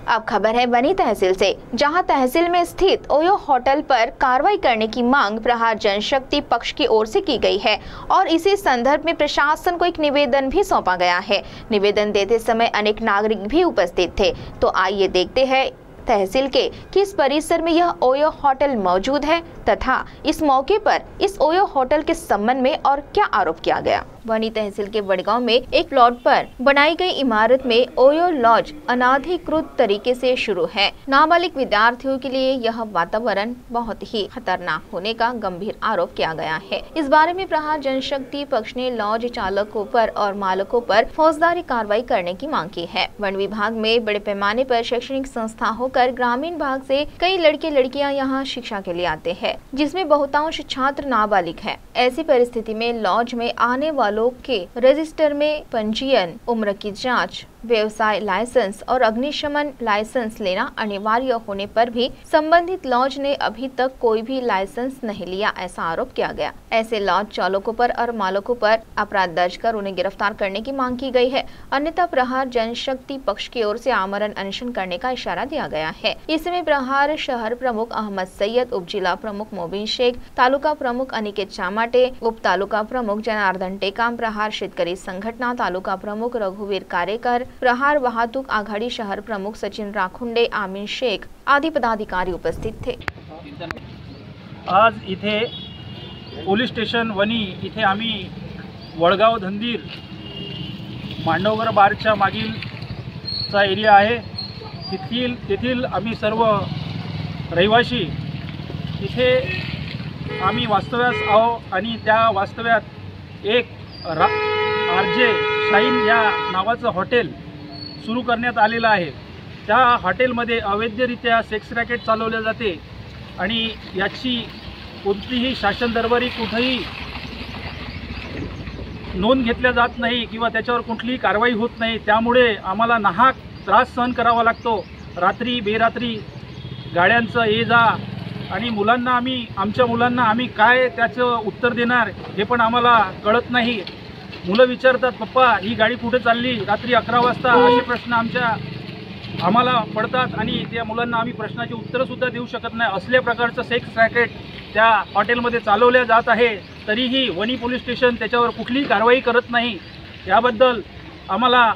अब खबर है बनी तहसील से, जहां तहसील में स्थित ओयो होटल पर कार्रवाई करने की मांग प्रहार जनशक्ति पक्ष की ओर से की गई है और इसी संदर्भ में प्रशासन को एक निवेदन भी सौंपा गया है। निवेदन देते समय अनेक नागरिक भी उपस्थित थे। तो आइए देखते हैं तहसील के किस परिसर में यह ओयो होटल मौजूद है तथा इस मौके पर इस ओयो होटल के संबंध में और क्या आरोप किया गया। बनी तहसील के बड़गांव में एक प्लॉट पर बनाई गई इमारत में ओयो लॉज अनाधिकृत तरीके से शुरू है। नाबालिग विद्यार्थियों के लिए यह वातावरण बहुत ही खतरनाक होने का गंभीर आरोप किया गया है। इस बारे में प्रहार जनशक्ति पक्ष ने लॉज चालकों पर और मालकों पर फौजदारी कार्रवाई करने की मांग की है। वन विभाग में बड़े पैमाने पर शैक्षणिक संस्था होकर ग्रामीण भाग से कई लड़के लड़कियां यहाँ शिक्षा के लिए आते हैं, जिसमें बहुतांश छात्र नाबालिग है। ऐसी परिस्थिति में लॉज में आने लोग के रजिस्टर में पंजीयन, उम्र की जांच, व्यवसाय लाइसेंस और अग्निशमन लाइसेंस लेना अनिवार्य होने पर भी संबंधित लॉज ने अभी तक कोई भी लाइसेंस नहीं लिया, ऐसा आरोप किया गया। ऐसे लॉज चालकों पर और मालकों पर अपराध दर्ज कर उन्हें गिरफ्तार करने की मांग की गई है। अन्यथा प्रहार जनशक्ति पक्ष की ओर से आमरण अनशन करने का इशारा दिया गया है। इसमें प्रहार शहर प्रमुख अहमद सैयद, उप जिला प्रमुख मोबिन शेख, तालुका प्रमुख अनिकेत चामाटे, उप तालुका प्रमुख जनार्दन टेकाम, प्रहार शेतकरी संघटना तालुका प्रमुख रघुवीर कारेकर, प्रहार वाहतूक आघाडी शहर प्रमुख सचिन राखुंडे, आमीन शेख आदि पदाधिकारी उपस्थित थे। आज इथे पोलीस स्टेशन वनी इथे आम्ही वडगाव धंदीर मांडवगर बारच्या मागीलचा एरिया आहे। तेथील आम्ही सर्व रहिवासी इथे आम्ही वास्तव्यास आहो आणि त्या वास्तव्यात एक आरजे शाईन या नावाचं हॉटेल सुरू करण्यात आलेलं आहे। त्या हॉटेलमध्ये अवैधरित्या सेक्स रॅकेट चालवले जाते आणि याची कोणतीही शासन दरबारी कुठेही नोंद घेतल्या जात नाही किंवा त्याच्यावर कुठलीही कारवाई होत नाही। त्यामुळे आम्हाला नाहक त्रास सहन करावा लागतो। रात्री बेरात्री गाड्यांचं ये जा आणि आमच्या मुलांना आम्ही काय त्याचं उत्तर देणार हे पण आम्हाला कळत नाही। मुलं विचारतात, पप्पा ही गाडी कुठे चालली रात्री 11 वाजता, असे प्रश्न आम्हाला पडतात आणि त्या मुलांना आम्ही प्रश्नाची उत्तरं सुद्धा देऊ शकत नाही। असल्या प्रकारचं सेक्स रॅकेट त्या हॉटेलमध्ये चालवल्या जात आहे, तरीही वनी पोलीस स्टेशन त्याच्यावर कुठलीही कारवाई करत नाही। याबद्दल आम्हाला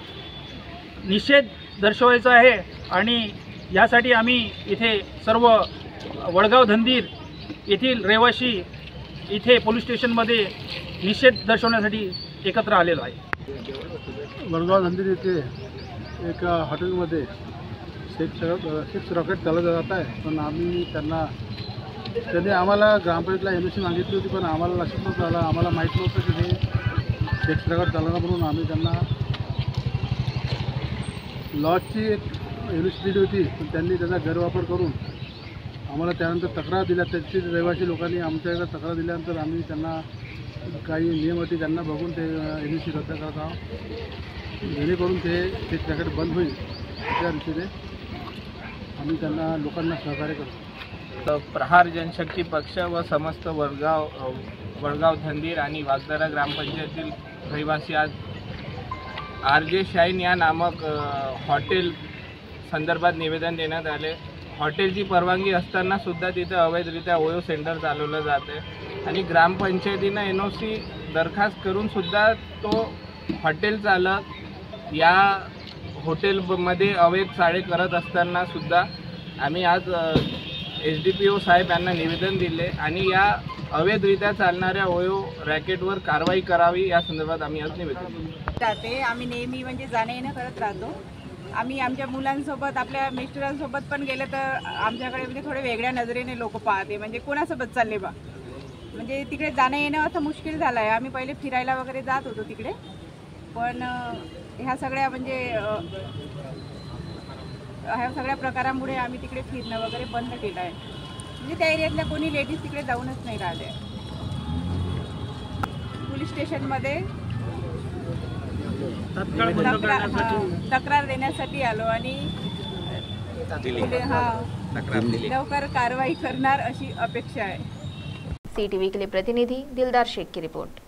निषेध दर्शवायचा आहे आणि यासाठी आम्ही इथे सर्व वडगाव धंदीर येथील रहिवासी इथे पोलीस स्टेशनमध्ये निषेध दर्शवण्यासाठी एकत्र आलेलो आहे। वडगाव धंदीर येथे एक हॉटेलमध्ये सेक्स रॉकेट चालवलं जात आहे, पण आम्ही त्यांनी आम्हाला ग्रामपंचायतला NOC मागितली होती, पण आम्हाला लक्षात नव्हतं आलं, आम्हाला माहीत नव्हतं की ते सेक्स रॉकेट चालवणार म्हणून। आम्ही त्यांना लॉजची एक NOC दिली होती, पण त्यांनी त्याचा गैरवापर करून आम्हाला त्यानंतर तक्रार दिल्या। त्याची रहिवासी लोकांनी आमच्याकडे तक्रार दिल्यानंतर आम्ही त्यांना काही नियम अटी त्यांना बघून ते NOC रद्द करत आहोत, जेणेकरून ते सेक्स रॅकेट बंद होईल त्या रीतीने आम्ही त्यांना लोकांना सहकार्य करतो। प्रहार जनशक्ती पक्ष व समस्त वडगाव धंदीर आणि वागदरा ग्रामपंचायतीतील रहिवासी आज आरजे शाईन या नामक हॉटेल संदर्भात निवेदन देण्यात आले। हॉटेलची परवानगी असताना सुद्धा तिथे अवैधरित्या ओयो सेंटर चालवलं जाते आणि ग्रामपंचायतीनं NOC दरखास्त करून सुद्धा तो हॉटेल चालक या हॉटेलमध्ये अवैध चाळे करत असताना सुद्धा आम्ही आज SDPO साहेब यांना निवेदन दिले आणि या अवैधरित्या चालणाऱ्या ओयो रॅकेटवर कारवाई करावी या संदर्भात आम्ही आज निवेदन दिले। आम्ही नेहमी म्हणजे जाणे येणं करत राहतो। आम्ही आमच्या मुलांसोबत आपल्या मिस्टरांसोबत पण गेलं तर आमच्याकडे म्हणजे थोडे वेगळ्या नजरेने लोक पाहते, म्हणजे कोणासोबत चालले बा, म्हणजे तिकडे जाणं येणं असं मुश्किल झालं आहे। आम्ही पहिले फिरायला वगैरे जात होतो तिकडे, पण ह्या सगळ्या प्रकारामुळे आम्ही तिकडे फिरणं वगैरे बंद केलं आहे। म्हणजे त्या एरियातल्या कोणी लेडीज तिकडे जाऊनच नाही राहिले। पोलीस स्टेशनमध्ये तक्रार देण्यासाठी आलो आणि लवकर कारवाई करणार अशी अपेक्षा आहे। CTV के लिए प्रतिनिधि दिलदार शेख की रिपोर्ट।